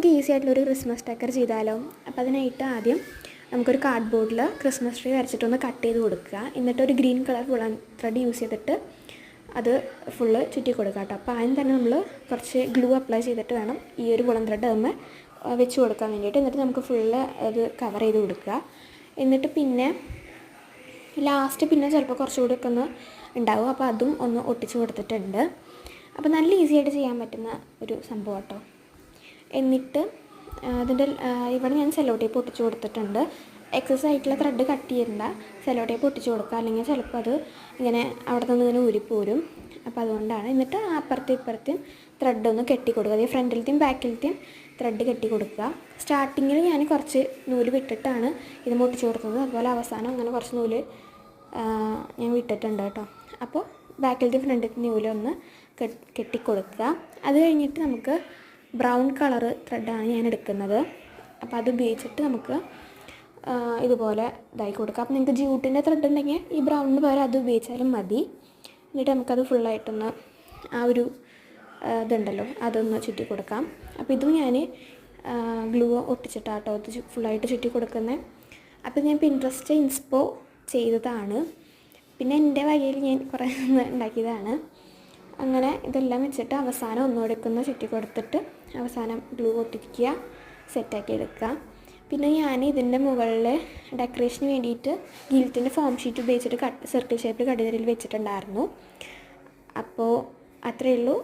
നമുക്ക് ഈസി ആയിട്ടുള്ളൊരു Christmas decker ചെയ്താലോ? അപ്പോൾ അതിനായിട്ട് ആദ്യം നമുക്കൊരു കാർഡ് ബോർഡിൽ ക്രിസ്മസ് ട്രീ വരച്ചിട്ടൊന്ന് കട്ട് ചെയ്ത് കൊടുക്കുക. എന്നിട്ടൊരു green colour woollen thread use ചെയ്തിട്ട് അത് ഫുള്ള് ചുറ്റി കൊടുക്കുക കേട്ടോ. അപ്പോൾ ആദ്യം തന്നെ നമ്മൾ കുറച്ച് ഗ്ലൂ അപ്ലൈ ചെയ്തിട്ട് വേണം ഈ ഒരു വുളൻ ത്രെഡ് നമ്മൾ വെച്ച് കൊടുക്കാൻ വേണ്ടിയിട്ട്. എന്നിട്ട് നമുക്ക് ഫുള്ള് അത് കവർ ചെയ്ത് കൊടുക്കുക. എന്നിട്ട് പിന്നെ ലാസ്റ്റ് പിന്നെ ചിലപ്പോൾ കുറച്ചുകൂടി ഒക്കെ ഒന്ന് ഉണ്ടാവും, അപ്പോൾ അതും ഒന്ന് ഒട്ടിച്ച് കൊടുത്തിട്ടുണ്ട്. അപ്പോൾ നല്ല ഈസി ആയിട്ട് ചെയ്യാൻ പറ്റുന്ന ഒരു സംഭവം കേട്ടോ. എന്നിട്ട് അതിൻ്റെ ഇവിടെ ഞാൻ സെല്ലോ ടേപ്പ് ഒട്ടിച്ച് കൊടുത്തിട്ടുണ്ട്. എക്സസ് ആയിട്ടുള്ള ത്രെഡ് കട്ട് ചെയ്യണ്ട, സെല്ലോ ടേപ്പ് ഒട്ടിച്ച് കൊടുക്കുക, അല്ലെങ്കിൽ ചിലപ്പോൾ അത് ഇങ്ങനെ അവിടെ നിന്ന് ഇങ്ങനെ ഊരിപ്പോരും. അപ്പോൾ അതുകൊണ്ടാണ്. എന്നിട്ട് അപ്പുറത്തും ഇപ്പുറത്തും ത്രെഡ് ഒന്ന് കെട്ടി കൊടുക്കുക. അതായത് ഫ്രണ്ടിലത്തെയും ബാക്കിലത്തെയും ത്രെഡ് കെട്ടി കൊടുക്കുക. സ്റ്റാർട്ടിങ്ങിൽ ഞാൻ കുറച്ച് നൂല് വിട്ടിട്ടാണ് ഇത് ഒട്ടിച്ച് കൊടുത്തത്. അതുപോലെ അവസാനം അങ്ങനെ കുറച്ച് നൂല് ഞാൻ വിട്ടിട്ടുണ്ട് കേട്ടോ. അപ്പോൾ ബാക്കിലത്തെ ഫ്രണ്ടിലത്തെ നൂലൊന്ന് കെട്ടിക്കൊടുക്കുക. അത് കഴിഞ്ഞിട്ട് നമുക്ക് ബ്രൗൺ കളറ് ത്രെഡാണ് ഞാൻ എടുക്കുന്നത്. അപ്പോൾ അത് ഉപയോഗിച്ചിട്ട് നമുക്ക് ഇതുപോലെ ഇതായി കൊടുക്കുക. അപ്പോൾ നിങ്ങൾക്ക് ജ്യൂട്ടിൻ്റെ ത്രെഡ് ഉണ്ടെങ്കിൽ ഈ ബ്രൗണിന് പകരം അത് ഉപയോഗിച്ചാലും മതി. എന്നിട്ട് നമുക്കത് ഫുള്ളായിട്ടൊന്ന് ആ ഒരു ഇതുണ്ടല്ലോ അതൊന്ന് ചുറ്റി കൊടുക്കാം. അപ്പോൾ ഇതും ഞാൻ ഗ്ലൂ ഒട്ടിച്ചിട്ടാട്ടോ അത് ഫുള്ളായിട്ട് ചുറ്റി കൊടുക്കുന്നത്. അപ്പോൾ ഞാൻ പിൻട്രസ്റ്റ് ഇൻസ്പോ ചെയ്തതാണ്, പിന്നെ എൻ്റെ വകയിൽ ഞാൻ കുറേ ഉണ്ടാക്കിയതാണ്. അങ്ങനെ ഇതെല്ലാം വെച്ചിട്ട് അവസാനം ഒന്നുകൊടുക്കുന്ന ചുറ്റി കൊടുത്തിട്ട് അവസാനം ഗ്ലൂ ഒട്ടിക്കുക, സെറ്റാക്കി എടുക്കുക. പിന്നെ ഞാൻ ഇതിൻ്റെ മുകളിൽ ഡെക്കറേഷന് വേണ്ടിയിട്ട് ഗിൽറ്റിൻ്റെ ഫോം ഷീറ്റ് ഉപയോഗിച്ചിട്ട് സർക്കിൾ ഷേപ്പിൽ കടുതരിൽ വെച്ചിട്ടുണ്ടായിരുന്നു. അപ്പോൾ അത്രയേ ഉള്ളൂ.